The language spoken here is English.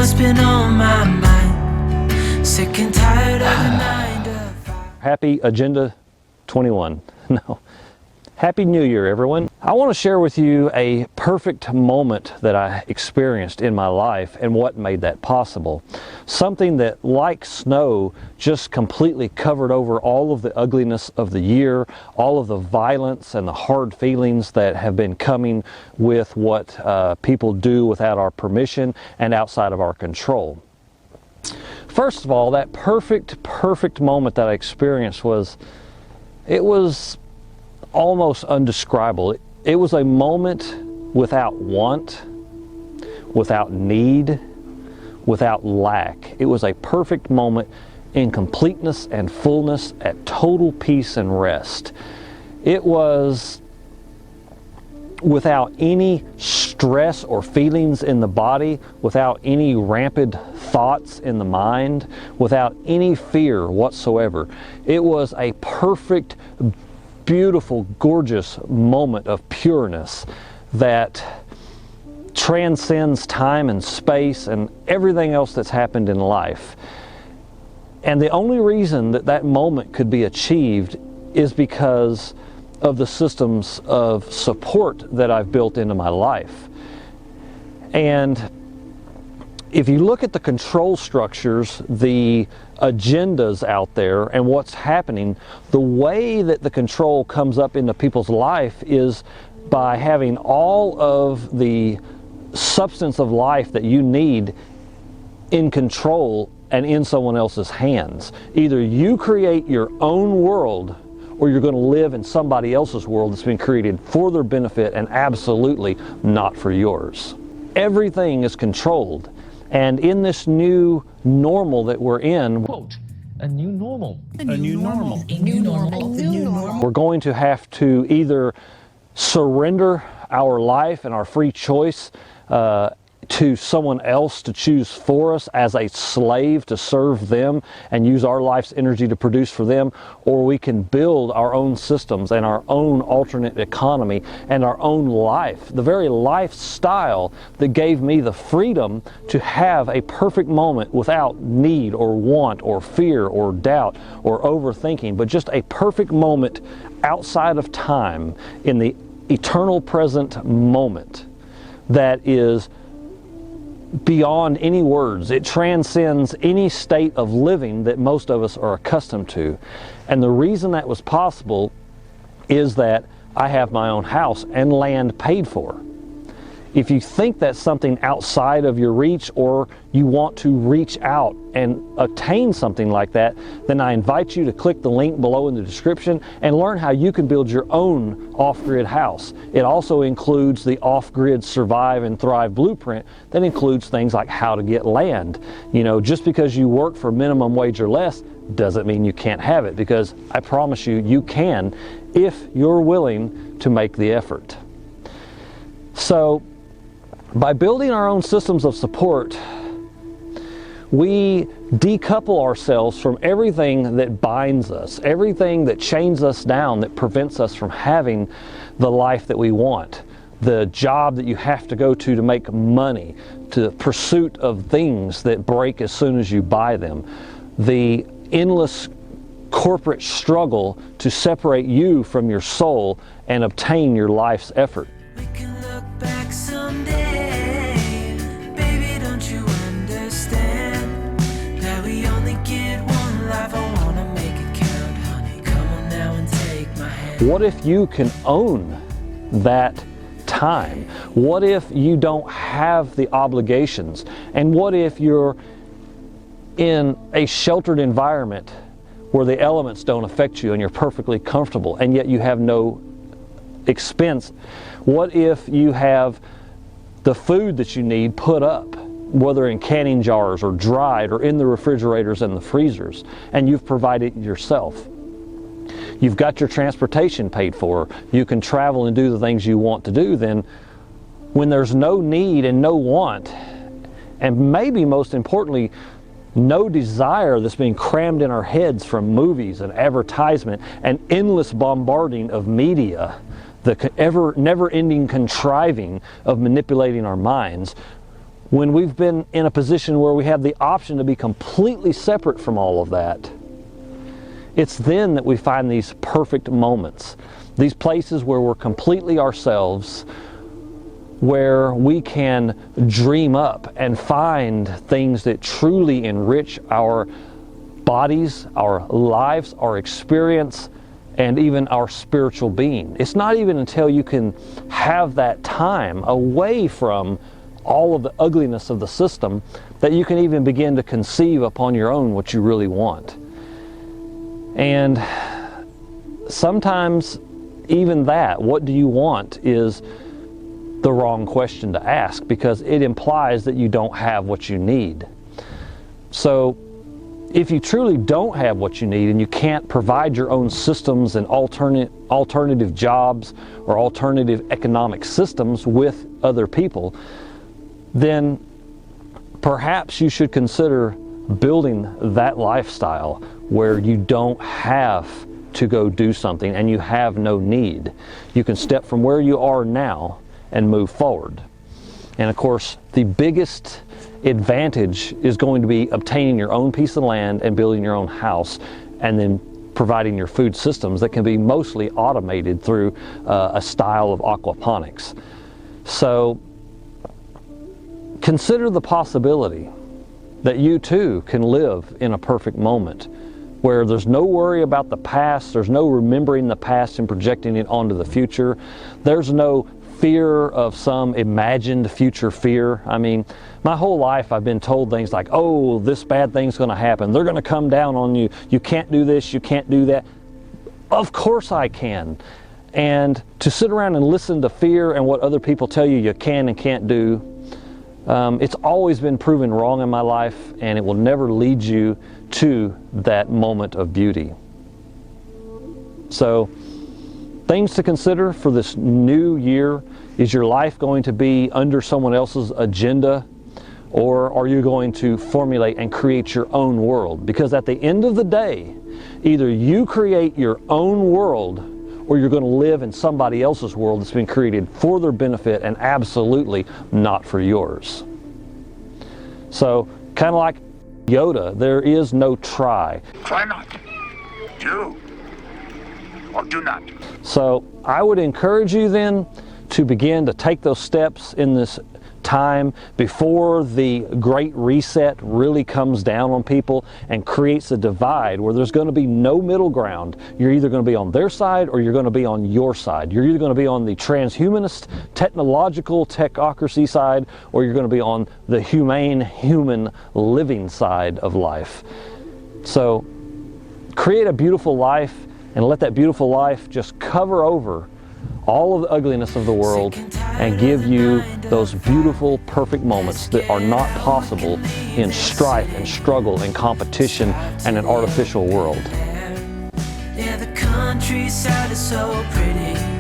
what's been on my mind. Sick and tired of the 9 to 5. Happy Agenda 21. No. Happy New Year, everyone. I want to share with you a perfect moment that I experienced in my life and what made that possible. Something that, like snow, just completely covered over all of the ugliness of the year, all of the violence and the hard feelings that have been coming with what people do without our permission and outside of our control. First of all, that perfect moment that I experienced was almost undescribable. It was a moment without want, without need, without lack. It was a perfect moment in completeness and fullness, at total peace and rest. It was without any stress or feelings in the body, without any rampant thoughts in the mind, without any fear whatsoever. It was a perfect, beautiful, gorgeous moment of pureness that transcends time and space and everything else that's happened in life. And the only reason that that moment could be achieved is because of the systems of support that I've built into my life. And if you look at the control structures, the agendas out there and what's happening, the way that the control comes up into people's life is by having all of the substance of life that you need in control and in someone else's hands. Either you create your own world, or you're going to live in somebody else's world that's been created for their benefit and absolutely not for yours. Everything is controlled. And in this new normal that we're in, Quote, a new normal. A new normal. A new normal. A new normal. we're going to have to either surrender our life and our free choice to someone else to choose for us as a slave to serve them and use our life's energy to produce for them, or we can build our own systems and our own alternate economy and our own life, the very lifestyle that gave me the freedom to have a perfect moment without need or want or fear or doubt or overthinking, but just a perfect moment outside of time in the eternal present moment that is beyond any words. It transcends any state of living that most of us are accustomed to. And the reason that was possible is that I have my own house and land paid for. If you think that's something outside of your reach, or you want to reach out and attain something like that, then I invite you to click the link below in the description and learn how you can build your own off-grid house. It also includes the off-grid Survive and Thrive blueprint that includes things like how to get land. You know, just because you work for minimum wage or less doesn't mean you can't have it, because I promise you, you can if you're willing to make the effort. So, by building our own systems of support, we decouple ourselves from everything that binds us, everything that chains us down, that prevents us from having the life that we want, the job that you have to go to make money, to the pursuit of things that break as soon as you buy them, the endless corporate struggle to separate you from your soul and obtain your life's effort. We can look back someday, baby, don't you understand that we only get one life? I wanna make it count, honey, come on now and take my hand. What if you can own that time? What if you don't have the obligations? And what if you're in a sheltered environment where the elements don't affect you and you're perfectly comfortable, and yet you have no expense? What if you have the food that you need put up, whether in canning jars or dried or in the refrigerators and the freezers, and you've provided it yourself? You've got your transportation paid for. You can travel and do the things you want to do. Then when there's no need and no want, and maybe most importantly, no desire that's being crammed in our heads from movies and advertisement and endless bombarding of media, the never-ending contriving of manipulating our minds, when we've been in a position where we have the option to be completely separate from all of that, it's then that we find these perfect moments, these places where we're completely ourselves, where we can dream up and find things that truly enrich our bodies, our lives, our experience, and even our spiritual being. It's not even until you can have that time away from all of the ugliness of the system that you can even begin to conceive upon your own what you really want. And sometimes even that, what do you want, is the wrong question to ask, because it implies that you don't have what you need. So if you truly don't have what you need and you can't provide your own systems and alternative jobs or alternative economic systems with other people, then perhaps you should consider building that lifestyle where you don't have to go do something and you have no need. You can step from where you are now and move forward. And of course, the biggest advantage is going to be obtaining your own piece of land and building your own house, and then providing your food systems that can be mostly automated through a style of aquaponics. So consider the possibility that you too can live in a perfect moment where there's no worry about the past, there's no remembering the past and projecting it onto the future, there's no fear of some imagined future fear. I mean, my whole life I've been told things like, oh, this bad thing's going to happen, they're going to come down on you, you can't do this, you can't do that. Of course I can. And to sit around and listen to fear and what other people tell you you can and can't do, it's always been proven wrong in my life, and it will never lead you to that moment of beauty. So, things to consider for this new year. Is your life going to be under someone else's agenda, or are you going to formulate and create your own world? Because at the end of the day, either you create your own world or you're going to live in somebody else's world that's been created for their benefit and absolutely not for yours. So, kind of like Yoda, there is no try. Try not. Do or do not. So I would encourage you then to begin to take those steps in this time before the Great Reset really comes down on people and creates a divide where there's going to be no middle ground. You're either going to be on their side or you're going to be on your side. You're either going to be on the transhumanist, technological, techocracy side, or you're going to be on the humane, human living side of life. So create a beautiful life and let that beautiful life just cover over all of the ugliness of the world and give you those beautiful, perfect moments that are not possible in strife and struggle and competition and an artificial world. Yeah, the countryside is so pretty.